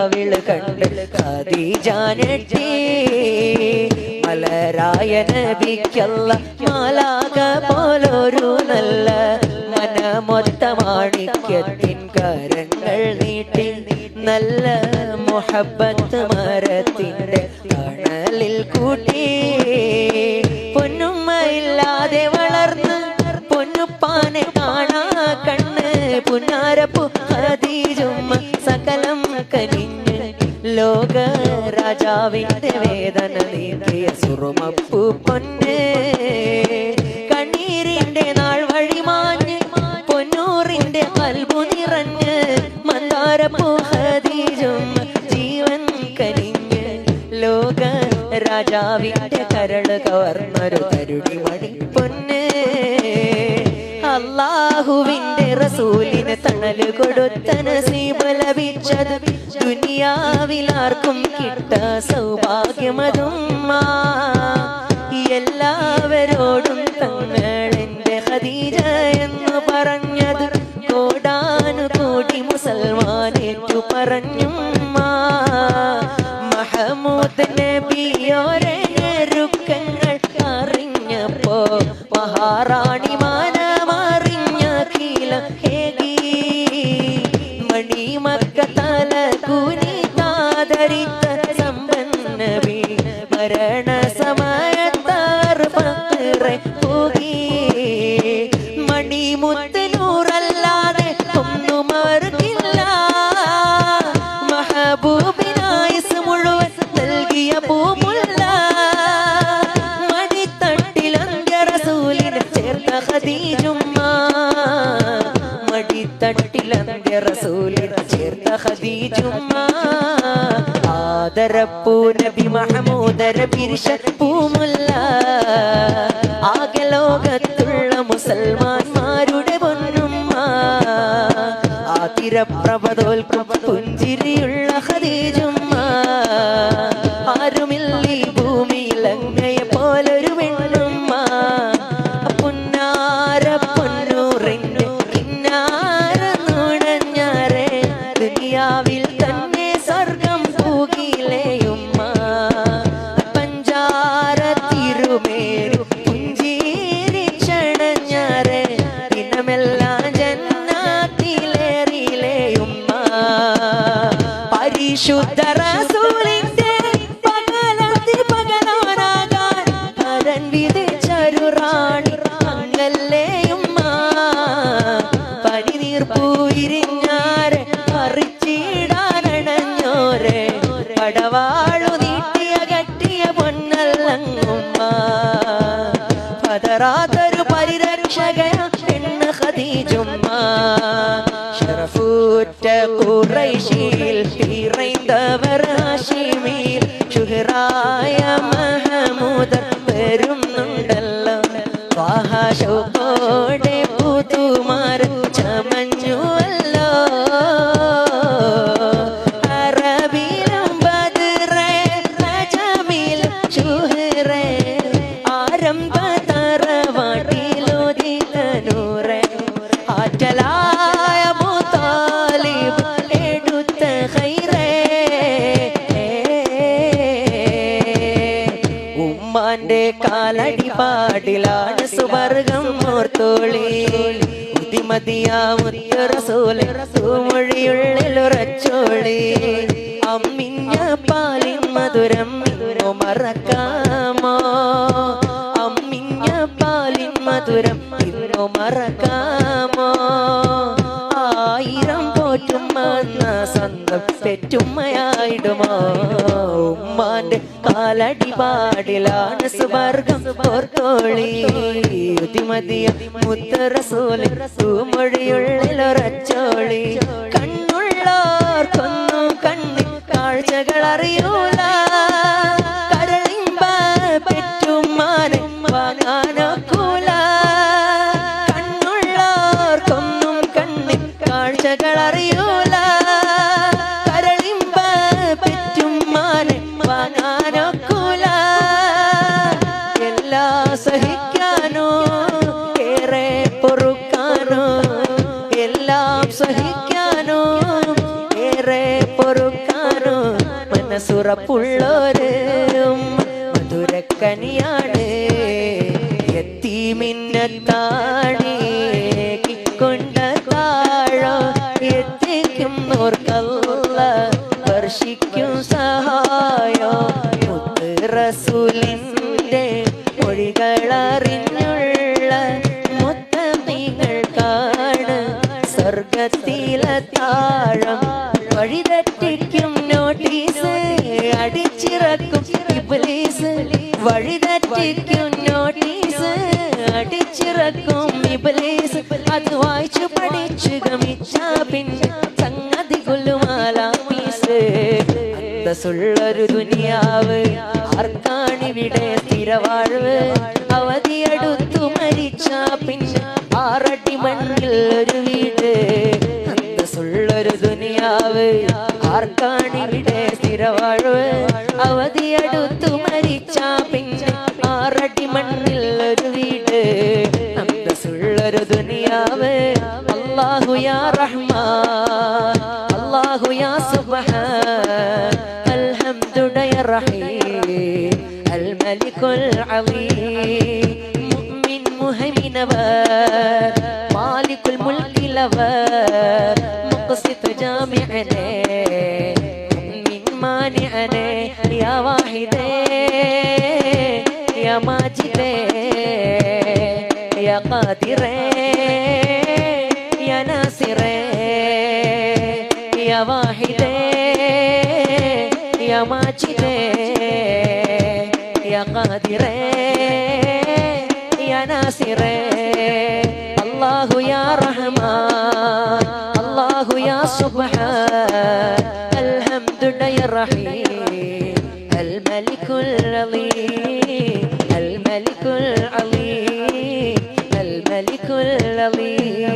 അവള് കണ്ട് ഖദീജ ഞെട്ടി. മലരായ നബിക്കല്ല മാലാഖ പോലൊരു നല്ല മനമൊത്ത മാണിക്യത്തിൻ കരങ്ങൾ നീട്ടി. നല്ല മുഹബ്ബത്ത് മരത്തിന്റെ തണലിൽ കൂട്ടി. പൊന്നുമ്മയില്ലാതെ വളർന്ന് പൊന്നുപ്പാനെ കാണാ കണ്ണ്. പുന്നാരപ്പു ഖദീജുമ്മ സകലം കനിഞ്ഞ് ലോക രാജാവിന്റെ വേദന നീക്കിയ സുറുമപ്പു പൊന്ന്. കണ്ണീരിന്റെ നാൾ വഴിമാഞ്ഞ് പൊന്നൂറിന്റെ കൽബു നിറഞ്ഞ് മന്ദാരപ്പു ഖദീജുമ്മ ജീവൻ കനിഞ്ഞ് ലോക രാജാവിന്റെ കരള് കവർന്നൊരു തരുടി മണി പൊന്ന്. അല്ലാഹുവിന്റെ റസൂലിന് തണല് കൊടുത്ത നസീബ് ലഭിച്ചത് ദുനിയാവിലാർക്കും കിട്ട സൗഭാഗ്യമതുമ്മ. എല്ലാവരോടും തങ്ങളെന്റെ ഖദീജ എന്ന് പറഞ്ഞത് കോടാനുകോടി മുസൽമാനേറ്റു പറഞ്ഞുമ്മ. മഹമൂദ് നബിയോരെ ഞെരുക്കങ്ങൾ അറിഞ്ഞപ്പോ മഹാറാണി മാനമറിഞ്ഞ കീല ഹേഗി. മണിമക്ക തല കുനിതാദരിത്ത സമ്പന്നബി മരണ സമയത്താർ ഫഖറെ പോകി. മണിമുത്ത് നൂറല്ലാതെ ഒന്നും അവർക്കില്ല. മഹബൂബിനായിസ് മുഴുവൻ നൽകിയ പൂമുല്ല. മടിത്തട്ടിലങ്ക റസൂലിനെ ചേർത്ത ഖദീജുമ്മ. മടിത്തട്ടിലങ്ക റസൂലിനെ ചേർത്ത ഖദീജുമ്മ. ആദരപ്പൂ നബി മഹമൂദര പിരിശ പൂമുല്ല. ആകെ ലോകത്തുള്ള മുസൽമാന്മാരുടെ പൊന്നുമ്മ. ആതിരപ്രഭതോൽക്കും പുഞ്ചിരിയുള്ള ഖദീജുമ്മ. ആരുമില്ലീ ഭൂമിയിൽ അങ്ങയെ പോലൊരു പെണ്ണുമ്മ. പുന്നാര പൊന്നൂറിന്റെ കിന്നാര നുണഞ്ഞാരെ ദുനിയാവിൽ തന്നെ സ്വർഗം പൂകിലേയുമ്മ. പഞ്ചാര തിരുമേരു പുഞ്ചിരി ക്ഷണഞ്ഞാരെ ദിനമെല്ലാം ജന്നാത്തിലേറിലേയുമ്മ. പരിശുദ്ധ റസൂലിന്റെ പകലതി പകലോനാകാൻ പരൻ വിധിച്ചൊരു റാണി അങ്ങല്ലേയുമ്മ. പനിനീർപ്പൂയിരിഞ്ഞാരെ പറിച്ചിടാനണഞ്ഞോരെ കടവാളു നീട്ടിയ കെട്ടിയ പൊന്നല്ലങ്ങുമ്മ. പതറാത്തൊരു പരിരക്ഷകയ പെണ്ണ് ഖദീജുമ്മ. ശറഫൂറ്റ ഖുറൈശിയിൽ പിറന്നവർ ഹാഷിമിൽ ശുഹറായ മഹമൂദ് വരുന്നുണ്ടല്ലോ. ത്വാഹ ശൗഖോടെ പുതുമാർ ചമഞ്ഞുവല്ലോ. അറബിലും ബദ്റെ റജമിലും ശുഹ്റെ ആരംഭ തറവാട്ടിലോദിത നൂറെ. ആറ്റലായ അബൂ താലിബ് എടുത്ത ഖൈറേ. ഉമ്മാന്റെ കാലടി പാടിലാണ് സുവർഗം ഓർത്തോളി. ഉദിമതിയാമുത്ത റസൂലെ തൂമൊഴിയുള്ളിലുറച്ചോളി. അമ്മിഞ്ഞ പാലിൻ മധുരം ഇന്നു മറക്കാമോ. അമ്മിഞ്ഞ പാലിൻ മധുരം ഇന്നു മറക്കാമോ. ആയിരം പോറ്റുമ്മ എന്ന സ്വന്തം പെറ്റുമ്മയായിടുമോ. ഉമ്മാന്റെ കാലടി പാടിലാണ് സുവർഗം ഓർത്തോളി. ഉദിമതിയ മുത്ത റസൂലെ തൂമൊഴിയുള്ളിലുറച്ചോളി. കണ്ണുള്ളോർക്കൊന്നും കണ്ണിൽ കാഴ്ചകൾ അറിയൂല. കരളിമ്പ പെറ്റുമ്മാനെ വാങ്ങാനൊക്കൂല. കണ്ണുള്ളോർക്കൊന്നും കണ്ണിൽ കാഴ്ചകൾ അറിയൂല. കരളിമ്പ പെറ്റുമ്മാനെ വാങ്ങാനൊക്കൂല. എല്ലാ സഹിക്കാനോ ഏറെ പൊറുക്കാനോ എല്ലാം സഹിക്കാനോ ഏറെ പൊറുക്കാനോ മനസ്സുറപ്പുള്ളോര് മധുരക്കനിയാണ് യത്തീമിന്നത്താണി കൊണ്ട താഴോ എത്തിക്കുന്നോർക്കല്ല വർഷിക്കും സഹായോ മുത്ത് റസൂലിന്റെ മൊഴികളറിഞ്ഞുള്ള മുത്തമികൾക്കാണ് സ്വർഗത്തിലെ താഴം വഴിതെറ്റിക്കും നോട്ടീസ് അടിച്ചിറക്കും ഇബ്ലീസ് വഴിതെറ്റിക്കും നോട്ടീസ് അടിച്ചിറക്കും ഇബ്ലീസ് അത് വായിച്ചു പഠിച്ചു ഗമിച്ച പിന്നെ സംഗതി കൊല്ലുമാലാമീസ് അന്തസ്സുള്ളൊരു ദുനിയാവ് ആർക്കാണിവിടെ സ്ഥിരവാഴ്വ് അവധിയടുത്തു മരിച്ച പിന്നെ 6 അടി മണ്ണിൽ ഒരു വീട് അന്തസ്സുള്ളൊരു ദുനിയാവ് ആർക്കാണിവിടെ സ്ഥിരവാഴ്വ് അവധിയടുത്തു മരിച്ച പിന്നെ 6 അടി മണ്ണിൽ ഒരു വീട് അന്തസ്സുള്ളൊരു ദുനിയാവ് അല്ലാഹു യാ റഹ്മാൻ അല്ലാഹു യാ സുബ്ഹാൻ الحمد يا رحيم الملك العظيم مؤمن مهيمن نوار مالك الملك لوار مقسط جامعنا من مانعنا يا واحد يا ماجد يا قادر يا ناصر يا واحد يا ماجد يا قادر يا ناصر الله يا رحمن الله يا سبحان الحمد يا رحيم الملك العظيم الملك العظيم الملك العظيم